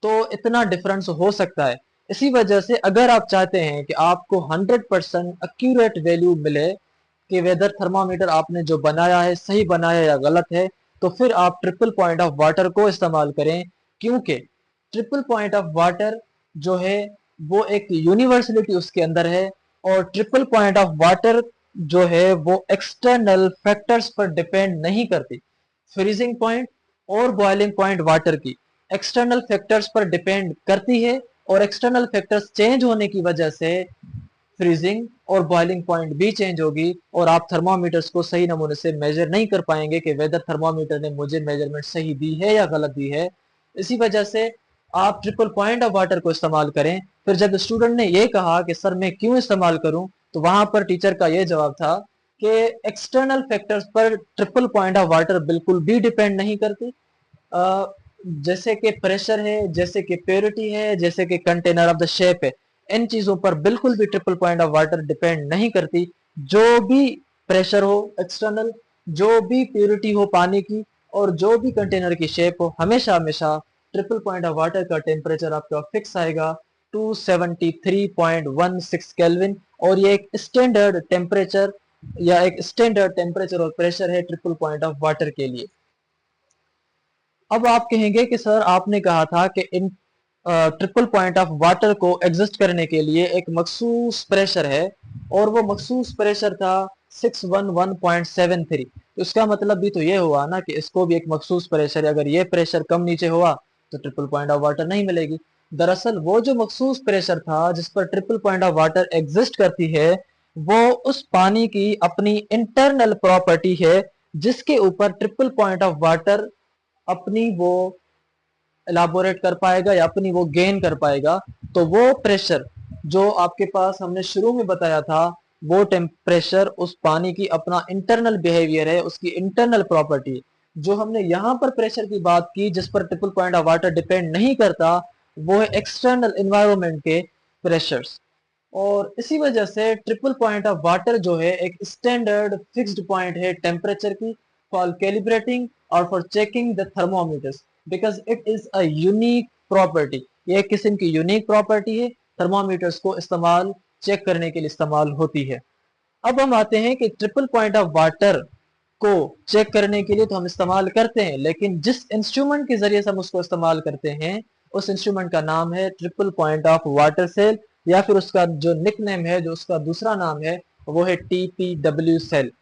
तो इतना डिफरेंस हो सकता है। इसी वजह से अगर आप चाहते हैं कि आपको 100% एक्यूरेट वैल्यू मिले कि वेदर थर्मामीटर आपने जो बनाया है सही बनाया या गलत है, तो फिर आप ट्रिपल पॉइंट ऑफ वाटर को इस्तेमाल करें, क्योंकि ट्रिपल पॉइंट ऑफ वाटर जो है वो एक यूनिवर्सलिटी उसके अंदर है, और ट्रिपल पॉइंट ऑफ वाटर जो है वो एक्सटर्नल फैक्टर्स पर डिपेंड नहीं करती। फ्रीजिंग पॉइंट और बॉइलिंग पॉइंट वाटर की एक्सटर्नल फैक्टर्स पर डिपेंड करती है, और एक्सटर्नल फैक्टर्स चेंज होने की वजह से फ्रीजिंग और बॉइलिंग पॉइंट भी चेंज होगी, और आप थर्मोमीटर्स को सही नमूने से मेजर नहीं कर पाएंगे कि वेदर थर्मोमीटर ने मुझे मेजरमेंट सही दी है या गलत दी है। इसी वजह से आप ट्रिपल पॉइंट ऑफ वाटर को इस्तेमाल करें। फिर जब स्टूडेंट ने ये कहा कि सर मैं क्यों इस्तेमाल करूं, तो वहां पर टीचर का ये जवाब था कि एक्सटर्नल फैक्टर्स पर ट्रिपल पॉइंट ऑफ वाटर बिल्कुल भी डिपेंड नहीं करती। जैसे कि प्रेशर है, जैसे कि प्योरिटी है, जैसे कि कंटेनर ऑफ द शेप है, इन चीजों पर बिल्कुल भी triple point of water depend नहीं करती। जो भी प्रेशर हो एक्सटर्नल, जो भी प्योरिटी हो पानी की, और जो भी कंटेनर की शेप हो, हमेशा हमेशा ट्रिपल पॉइंट ऑफ वाटर का टेम्परेचर आपका फिक्स आएगा 273.16 केल्विन। और ये एक स्टैंडर्ड टेम्परेचर या एक स्टैंडर्ड टेम्परेचर और प्रेशर है ट्रिपल पॉइंट ऑफ वाटर के लिए। अब आप कहेंगे कि सर आपने कहा था कि इन ट्रिपल पॉइंट ऑफ वाटर को एग्जिस्ट करने के लिए एक मखसूस प्रेशर है, और वो मखसूस प्रेशर था 611.73। तो इसका मतलब भी तो ये हुआ ना कि इसको भी एक मखसूस प्रेशर है, अगर ये प्रेशर कम नीचे हुआ तो ट्रिपल पॉइंट ऑफ वाटर नहीं मिलेगी। दरअसल वो जो मखसूस प्रेशर था जिस पर triple point of water exist करती है, वो उस पानी की अपनी इंटरनल प्रॉपर्टी है जिसके ऊपर ट्रिपल पॉइंट ऑफ वाटर अपनी वो एलाबोरेट कर पाएगा या अपनी वो गेन कर पाएगा। तो वो प्रेशर जो आपके पास हमने शुरू में बताया था, वो टेम्परेचर उस पानी की अपना इंटरनल बिहेवियर है, उसकी इंटरनल प्रॉपर्टी। जो हमने यहाँ पर प्रेशर की बात की जिस पर triple point of water depend नहीं करता, वो है एक्सटर्नल एनवायरनमेंट के प्रेशर्स। और इसी वजह से ट्रिपल पॉइंट ऑफ वाटर जो है एक स्टैंडर्ड फिक्स्ड पॉइंट है टेम्परेचर की, फॉर कैलिब्रेटिंग और for checking the thermometers, because it is a unique property. ये एक किस्म की यूनिक प्रॉपर्टी है, थर्मोमीटर्स को इस्तेमाल चेक करने के लिए इस्तेमाल होती है। अब हम आते हैं कि ट्रिपल पॉइंट ऑफ वाटर को चेक करने के लिए तो हम इस्तेमाल करते हैं, लेकिन जिस इंस्ट्रूमेंट के जरिए से हम उसको इस्तेमाल करते हैं, उस इंस्ट्रूमेंट का नाम है triple point of water cell, या फिर उसका जो निक नेम है, जो उसका दूसरा नाम है, वो है TPW सेल।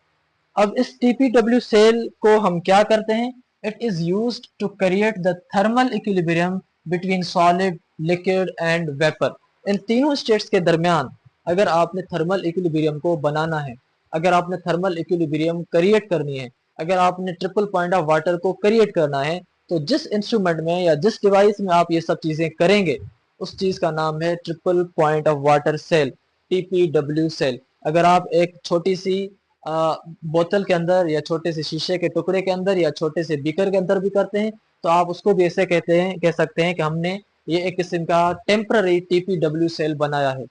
अब इस TPW सेल को हम क्या करते हैं? It is used to create the thermal equilibrium between solid, liquid and vapour. इन तीनों स्टेट्स के दरमियान अगर आपने थर्मल इक्विलिब्रियम को बनाना है, अगर आपने थर्मल इक्विलिब्रियम क्रिएट करनी है, अगर आपने ट्रिपल पॉइंट ऑफ वाटर को क्रिएट करना है, तो जिस इंस्ट्रूमेंट में या जिस डिवाइस में आप ये सब चीजें करेंगे, उस चीज का नाम है triple point of water cell, TPW cell. अगर आप एक छोटी सी बोतल के अंदर या छोटे से शीशे के टुकड़े के अंदर या छोटे से बीकर के अंदर भी करते हैं, तो आप उसको भी ऐसे कह सकते हैं कि हमने ये एक किस्म का टेम्पररी TPW सेल बनाया है।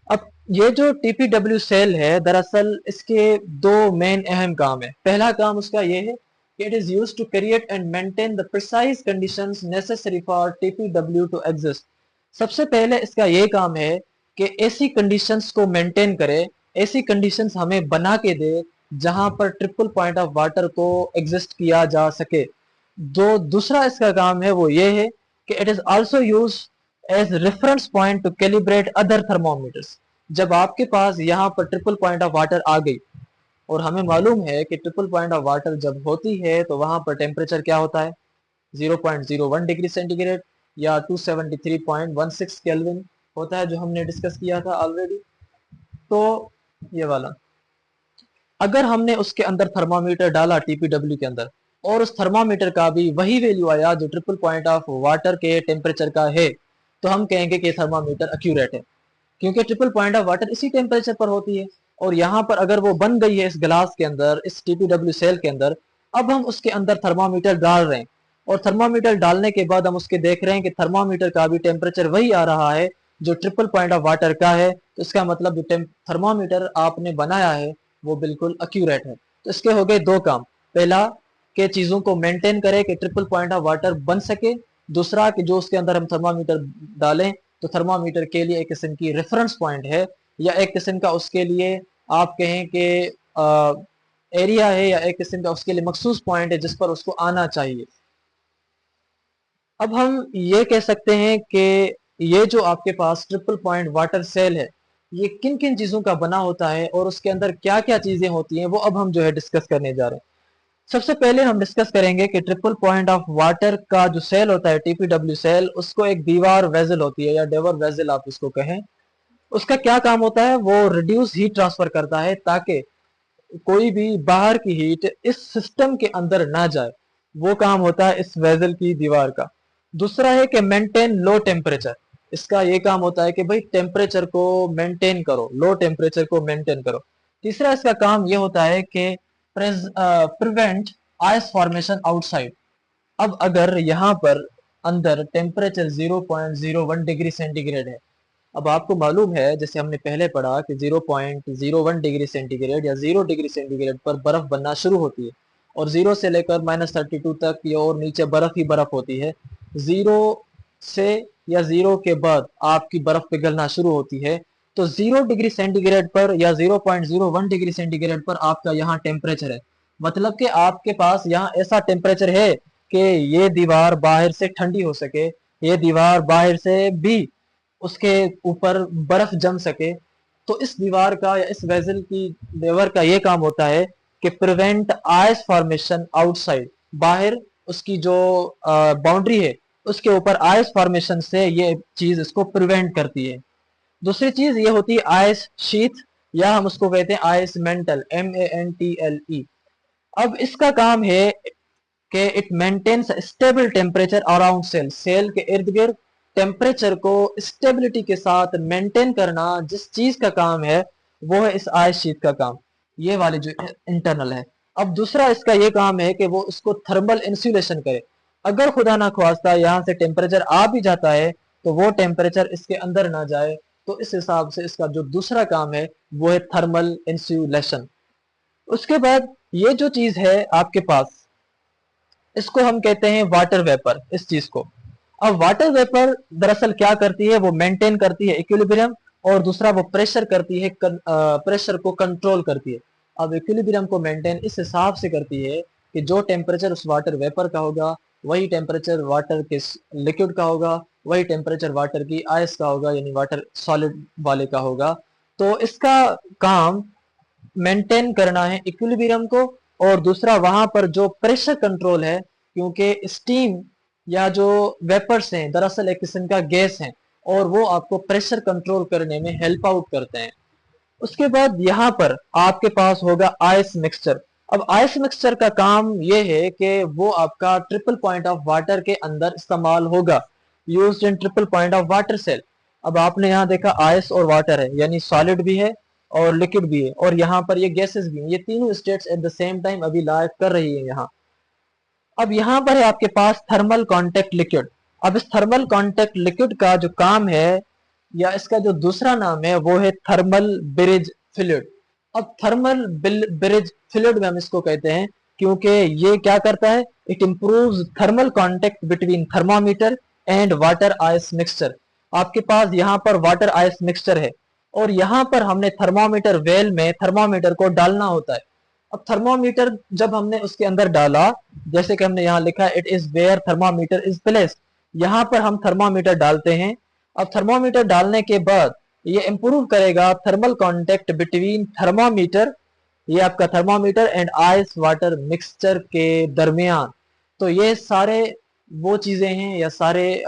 अब ये जो TPW सेल है, दरअसल इसके दो मेन अहम काम है। पहला काम उसका ये है कि it is used to create and maintain the precise conditions necessary for TPW to exist. सबसे पहले इसका ये काम है कि ऐसी कंडीशंस को मेंटेन करे, ऐसी कंडीशंस हमें बना के दे जहां पर ट्रिपल पॉइंट ऑफ वाटर को एग्जिस्ट किया जा सके। जो दूसरा इसका काम है वो ये है कि it is also use as reference point to calibrate other thermometers. जब आपके पास यहाँ पर ट्रिपल पॉइंट ऑफ वाटर आ गई, और हमें मालूम है कि ट्रिपल पॉइंट ऑफ वाटर जब होती है तो वहां पर टेम्परेचर क्या होता है? 0.01 डिग्री सेंटीग्रेड या 273.16 केल्विन होता है, जो हमने डिस्कस किया था ऑलरेडी। तो ये वाला, अगर हमने उसके अंदर थर्मामीटर डाला TPW के अंदर, और उस थर्मामीटर का भी वही वैल्यू आया जो ट्रिपल पॉइंट ऑफ वाटर के टेम्परेचर का है, तो हम कहेंगे कि थर्मामीटर एक्यूरेट है, क्योंकि ट्रिपल पॉइंट ऑफ वाटर इसी टेम्परेचर पर होती है। और यहाँ पर अगर वो बन गई है इस गिलास के अंदर, इस TPW सेल के अंदर, अब हम उसके अंदर थर्मामीटर डाल रहे हैं, और थर्मामीटर डालने के बाद हम उसके देख रहे हैं कि थर्मामीटर का भी टेम्परेचर वही आ रहा है जो ट्रिपल पॉइंट ऑफ वाटर का है। तो इसका मतलब जो थर्मामीटर आपने बनाया है वो बिल्कुल एक्यूरेट है। तो इसके हो गए दो काम। पहला कि चीजों को मेंटेन करे कि ट्रिपल पॉइंट ऑफ वाटर बन सके। दूसरा कि जो उसके अंदर हम थर्मामीटर डालें तो थर्मामीटर के लिए एक किस्म की रेफरेंस पॉइंट है, या एक किस्म का उसके लिए आप कहें कि एरिया है, या एक किस्म का उसके लिए मखसूस पॉइंट है जिस पर उसको आना चाहिए। अब हम ये कह सकते हैं कि ये जो आपके पास ट्रिपल पॉइंट वाटर सेल है, ये किन किन चीजों का बना होता है और उसके अंदर क्या क्या चीजें होती हैं, वो अब हम जो है डिस्कस करने जा रहे हैं। सबसे पहले हम डिस्कस करेंगे कि ट्रिपल पॉइंट ऑफ वाटर का जो सेल होता है TPW सेल, उसको एक दीवार वेजल होती है या डेवर वेजल आप उसको कहें। उसका क्या काम होता है? वो रिड्यूस हीट ट्रांसफर करता है ताकि कोई भी बाहर की हीट इस सिस्टम के अंदर ना जाए। वो काम होता है इस वेजल की दीवार का। दूसरा है कि मेंटेन लो टेम्परेचर। इसका ये काम होता है कि भाई टेम्परेचर को मेंटेन करो, लो टेम्परेचर को मेंटेन करो। तीसरा इसका काम ये होता है कि प्रिवेंट आइस फॉर्मेशन आउटसाइड। अब अगर यहाँ पर अंदर टेम्परेचर 0.01 डिग्री सेंटीग्रेड है, अब आपको मालूम है, जैसे हमने पहले पढ़ा कि 0.01 डिग्री सेंटीग्रेड या 0 डिग्री सेंटीग्रेड पर बर्फ बनना शुरू होती है, और 0 से लेकर -32 तक या और नीचे बर्फ ही बर्फ होती है। 0 से या 0 के बाद आपकी बर्फ पिघलना शुरू होती है। तो 0 डिग्री सेंटीग्रेड पर या 0.01 डिग्री सेंटीग्रेड पर आपका यहाँ टेम्परेचर है, मतलब कि आपके पास यहाँ ऐसा टेम्परेचर है कि ये दीवार बाहर से ठंडी हो सके, ये दीवार बाहर से भी उसके ऊपर बर्फ जम सके। तो इस दीवार का या इस वेसल की लेवर का ये काम होता है कि प्रिवेंट आइस फॉर्मेशन आउटसाइड, बाहर उसकी जो बाउंड्री है उसके ऊपर आइस फॉर्मेशन से ये चीज इसको प्रिवेंट करती है। दूसरी चीज ये होती है आइस शीथ, या हम उसको कहते हैं आइस मेंटल, MANTLE। अब इसका काम है कि it maintains stable temperature around cell, cell के इर्द गिर्द टेम्परेचर को स्टेबिलिटी के साथ मेंटेन करना जिस चीज का काम है वो है इस आइस शीट का काम, ये वाली जो इंटरनल है। अब दूसरा इसका ये काम है कि वो इसको थर्मल इंसुलेशन करे। अगर खुदा ना ख्वास्ता यहाँ से टेम्परेचर आ भी जाता है तो वो टेम्परेचर इसके अंदर ना जाए। तो इस हिसाब से इसका जो दूसरा काम है वो है थर्मल इंसुलेशन। उसके बाद ये जो चीज है आपके पास, इसको हम कहते हैं वाटर वेपर, इस चीज को। अब वाटर वेपर दरअसल क्या करती है, वो मेंटेन करती है इक्विलिब्रियम, और दूसरा वो प्रेशर करती है, प्रेशर को कंट्रोल करती है। अब इक्विलिब्रियम को मेंटेन इस हिसाब से करती है कि जो टेम्परेचर उस वाटर वेपर का होगा वही टेम्परेचर वाटर के लिक्विड का होगा, वही टेम्परेचर वाटर की आइस का होगा, यानी वाटर सॉलिड वाले का होगा। तो इसका काम मेंटेन करना है इक्विलिब्रियम को, और दूसरा वहां पर जो प्रेशर कंट्रोल है, क्योंकि स्टीम या जो वेपर्स हैं दरअसल एक किस्म का गैस है, और वो आपको प्रेशर कंट्रोल करने में हेल्प आउट करते हैं। उसके बाद यहाँ पर आपके पास होगा आइस मिक्सचर। अब आइस मिक्सचर का काम ये है कि वो आपका ट्रिपल पॉइंट ऑफ वाटर के अंदर इस्तेमाल होगा, used in triple point of water cell. अब आपने यहाँ देखा आइस और वाटर है, यानी सॉलिड भी है और लिक्विड भी है, और यहाँ पर ये गैसेस भी हैं, ये तीनों states at the same time अभी लाइव कर रही है यहाँ। अब यहाँ पर है आपके पास थर्मल कॉन्टेक्ट लिक्विड। अब इस थर्मल कॉन्टेक्ट लिक्विड का जो काम है, या इसका जो दूसरा नाम है, वो है थर्मल ब्रिज फ्लूइड। अब थर्मल ब्रिज फ्लूइड में हम इसको कहते हैं क्योंकि ये क्या करता है, it improves thermal contact between thermometer and water ice mixture. आपके पास यहाँ पर वाटर आइस मिक्सचर है, और यहाँ पर हमने थर्मामीटर वेल में थर्मामीटर को डालना होता है। अब थर्मामीटर जब हमने उसके अंदर डाला, जैसे कि हमने यहाँ लिखा है it is where thermometer is placed, यहाँ पर हम थर्मामीटर डालते हैं। अब थर्मामीटर डालने के बाद ये इंप्रूव करेगा थर्मल कांटेक्ट बिटवीन थर्मामीटर, ये आपका thermometer and ice water mixture के दरमियान। तो ये सारे वो चीजें हैं, या सारे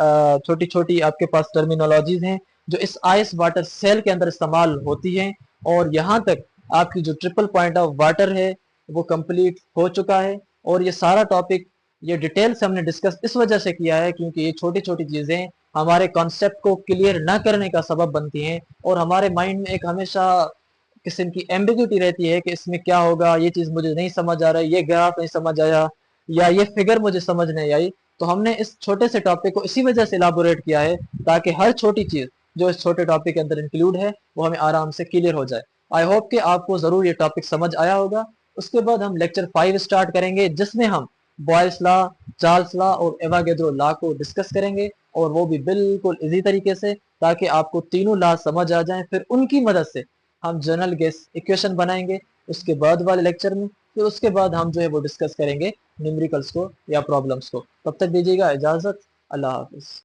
छोटी छोटी आपके पास टर्मिनोलॉजीज हैं जो इस आइस वाटर सेल के अंदर इस्तेमाल होती हैं। और यहाँ तक आपकी जो ट्रिपल पॉइंट ऑफ वाटर है वो कंप्लीट हो चुका है। और ये सारा टॉपिक ये डिटेल से हमने डिस्कस इस वजह से किया है क्योंकि ये छोटी छोटी चीजें हमारे कॉन्सेप्ट को क्लियर न करने का सबब बनती हैं, और हमारे माइंड में एक हमेशा किस्म की एम्बिग्यूटी रहती है कि इसमें क्या होगा, ये चीज मुझे नहीं समझ आ रहा है, ये ग्राफ नहीं समझ आया, या ये फिगर मुझे समझ नहीं आई। तो हमने इस छोटे से टॉपिक को इसी वजह से इलाबोरेट किया है ताकि हर छोटी चीज जो इस छोटे टॉपिक के अंदर इंक्लूड है वो हमें आराम से क्लियर हो जाए। आई होप कि आपको जरूर ये टॉपिक समझ आया होगा। उसके बाद हम लेक्चर 5 स्टार्ट करेंगे जिसमें हम बॉयल्स लॉ, चार्ल्स लॉ और एवागेड्रो लॉ को डिस्कस करेंगे, और वो भी बिल्कुल इजी तरीके से, ताकि आपको तीनों लॉ समझ आ जाएं। फिर उनकी मदद से हम जनरल गैस इक्वेशन बनाएंगे उसके बाद वाले लेक्चर में। फिर उसके बाद हम जो है वो डिस्कस करेंगे न्यूमेरिकल्स को या प्रॉब्लम्स को। तब तक दीजिएगा इजाजत। अल्लाह हाफिज।